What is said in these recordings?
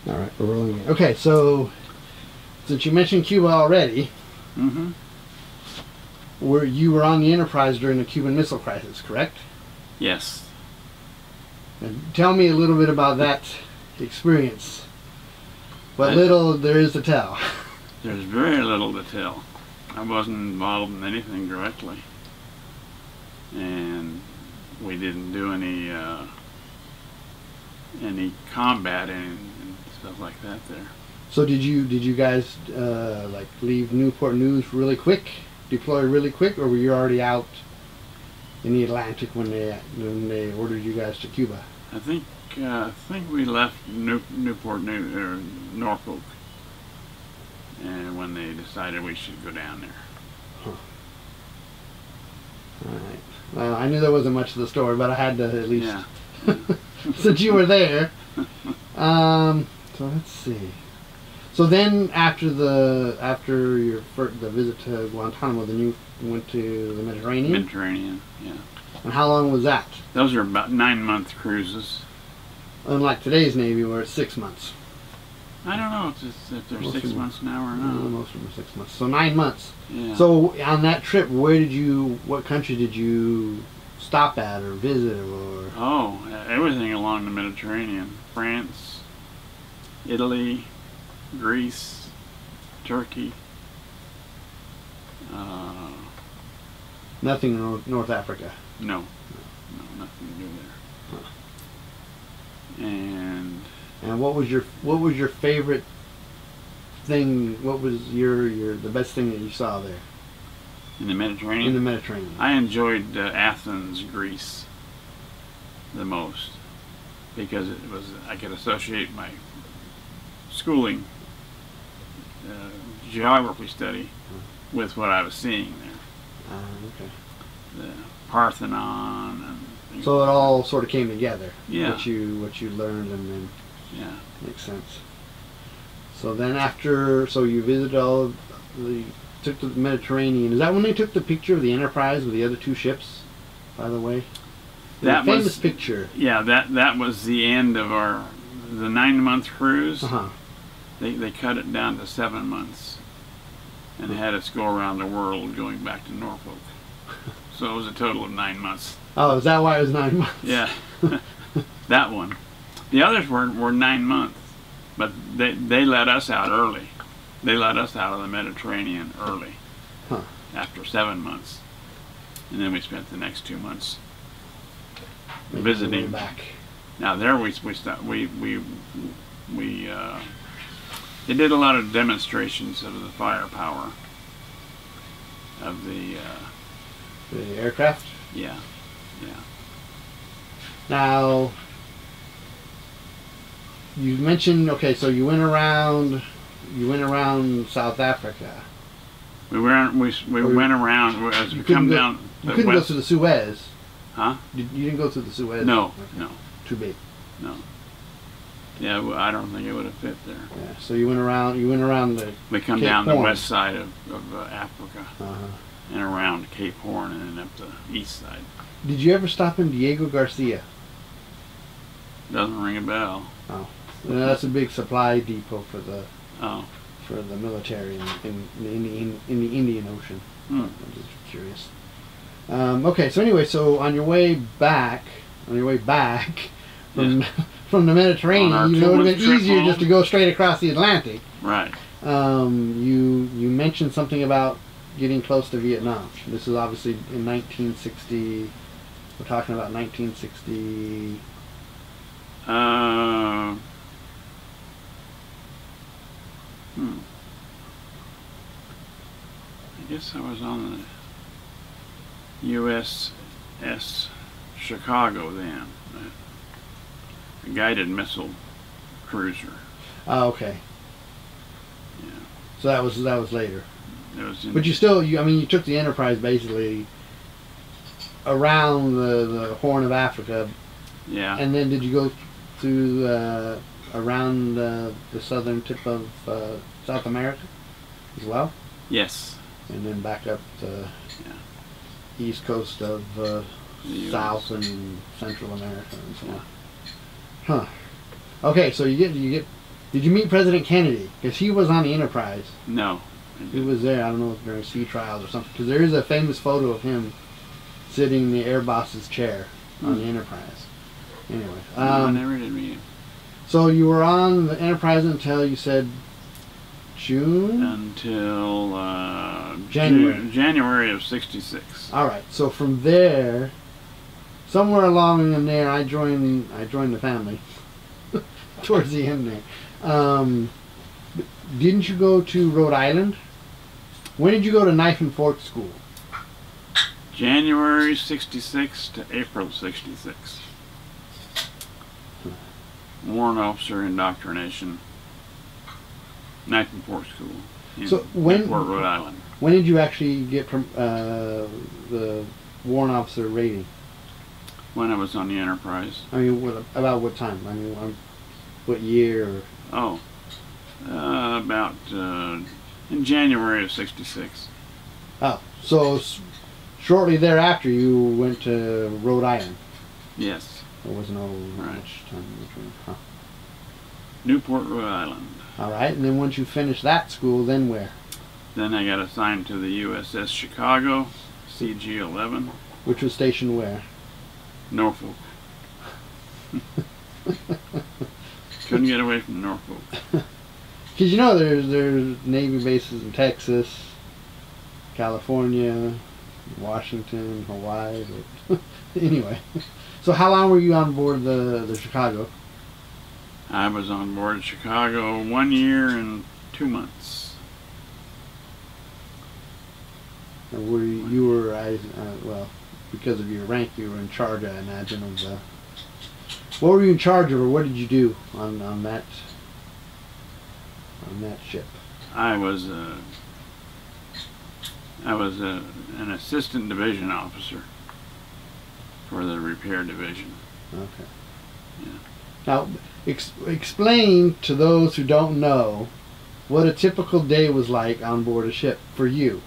All right, we're rolling in. Okay, so since you mentioned Cuba already, Mm-hmm. you were on the Enterprise during the Cuban Missile Crisis, correct? Yes. And tell me a little bit about that experience. What little there is to tell. There's very little to tell. I wasn't involved in anything directly, and we didn't do any combat and stuff like that there. So did you guys like leave Newport News really quick, deploy really quick, or were you already out in the Atlantic when they ordered you guys to Cuba? I think we left Newport News or Norfolk, and when they decided we should go down there. Huh. All right. Well, I knew there wasn't much to the story, but I had to at least, Yeah. since you were there. So let's see. So then, after the visit to Guantanamo, then you went to the Mediterranean. Mediterranean, yeah. And how long was that? Those are about 9-month cruises. Unlike today's Navy, where it's 6 months. I don't know if they're 6 months now or not. Most of them are 6 months. So 9 months. Yeah. So on that trip, what country did you stop at or visit or? Oh, everything along the Mediterranean. France, Italy, Greece, Turkey. Nothing in North Africa. No, nothing to do there. And what was your favorite thing? What was the best thing that you saw there? in the Mediterranean. In the Mediterranean. I enjoyed Athens, Greece, the most because I could associate my schooling geography study with what I was seeing there. Okay. The Parthenon and things so it like all sort of came together. Yeah. What you learned, and then yeah. makes sense. So then you visited took to the Mediterranean. Is that when they took the picture of the Enterprise with the other two ships? By the way, That famous was picture. Yeah, that was the end of the 9-month cruise. Uh-huh. They cut it down to 7 months and had us go around the world going back to Norfolk. So it was a total of 9 months. Oh, is that why it was 9 months? Yeah, that one. The others were 9 months, but they let us out early. They let us out of the Mediterranean early, after 7 months, and then we spent the next 2 months visiting. Back. Now there they did a lot of demonstrations of the firepower of the aircraft. yeah. Now, you mentioned so you went around South Africa. We went around as we come down. You couldn't go through the Suez. Huh? You didn't go through the Suez. No, Okay. no, Too big. no. Yeah, I don't think it would have fit there. Yeah. So you went around the. We come Cape down Horn. the west side of Africa Uh-huh. and around Cape Horn and then up the east side. Did you ever stop in Diego Garcia? Doesn't ring a bell. Oh, that's a big supply depot for the military in the Indian Ocean. I'm just curious. Okay, so anyway, on your way back from from the Mediterranean, it would have been easier just to go straight across the Atlantic. Right. You mentioned something about getting close to Vietnam. This is obviously in 1960. We're talking about 1960. I guess I was on the USS Chicago then, a guided missile cruiser. Oh, okay. Yeah. So that was later. It was But you took the Enterprise basically around the Horn of Africa. Yeah. And then did you go through around the southern tip of South America as well? Yes. And then back up the east coast of South and Central America and so on. Huh. Okay, so you get Did you meet President Kennedy? Because he was on the Enterprise. No. He was there. I don't know if during sea trials or something. Because there is a famous photo of him sitting in the air boss's chair on the Enterprise. Anyway. I never did meet him. So you were on the Enterprise until you said June? Until January. January of '66. All right. So from there, somewhere along in there, I joined the family. Towards the end there. Didn't you go to Rhode Island? When did you go to Knife and Fork School? January '66 to April '66. Warrant Officer Indoctrination. Knife and Fork School in Newport, Rhode Island. When did you actually get the Warrant Officer rating? When I was on the Enterprise. I mean, about what time? I mean, what year? Oh, about in January of '66. Oh, so shortly thereafter you went to Rhode Island. Yes. There was no much time in between. Huh. Newport, Rhode Island. All right, and then once you finished that school, then where? Then I got assigned to the USS Chicago, CG-11. Which was stationed where? Norfolk. Couldn't get away from Norfolk. Because you know there's Navy bases in Texas, California, Washington, Hawaii. But anyway, so how long were you on board the Chicago? I was on board Chicago 1 year and 2 months. And you were well, because of your rank, you were in charge, I imagine, of the. What were you in charge of, or what did you do on that ship? I was an assistant division officer for the repair division. Okay. Yeah. Now, explain to those who don't know what a typical day was like on board a ship for you.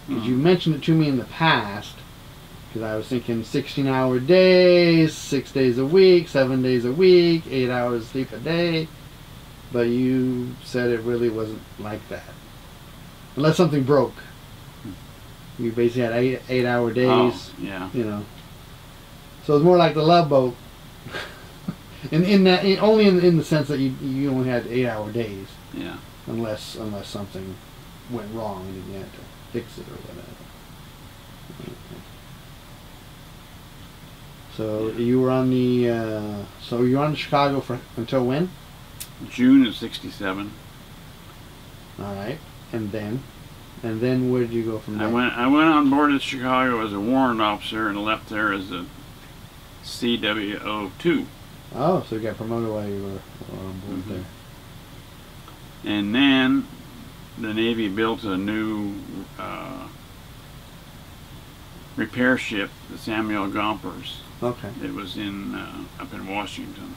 Because you mentioned it to me in the past, because I was thinking 16-hour days, 6 days a week, 7 days a week, 8 hours sleep a day. But you said it really wasn't like that. Unless something broke. You basically had 8-hour days. Oh, yeah. You know. So it's more like the Love Boat. Only in the sense that you only had 8-hour days. Yeah. Unless something went wrong and you had to fix it or whatever. Okay. So you were on the Chicago until when? June of '67. All right, and then where did you go from there? I went on board at Chicago as a warrant officer and left there as a CWO2. Oh, so you got promoted while you were on board there. And then the Navy built a new repair ship, the Samuel Gompers. Okay. It was up in Washington.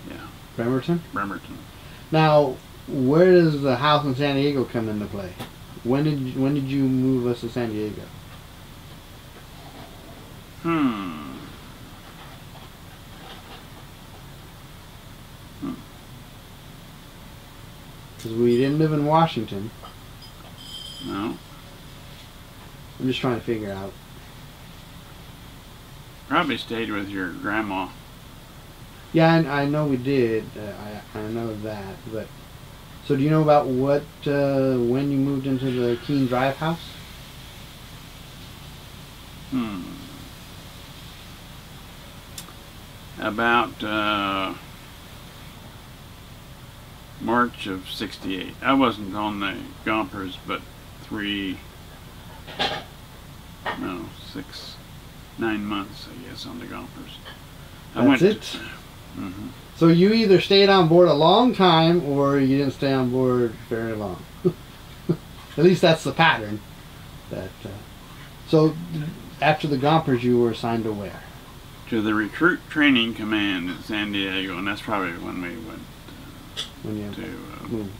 Yeah. Bremerton? Bremerton. Now, where does the house in San Diego come into play? When did you move us to San Diego? Because we didn't live in Washington. No. I'm just trying to figure out. Probably stayed with your grandma. Yeah, I know we did. I know that. But so, do you know about when you moved into the Keene Drive house? About March of '68. I wasn't on the Gompers, but 9 months, I guess, on the Gompers. That's it? So you either stayed on board a long time or you didn't stay on board very long. At least that's the pattern. So after the Gompers you were assigned to where? To the Recruit Training Command in San Diego, and that's probably when we went when you to moved.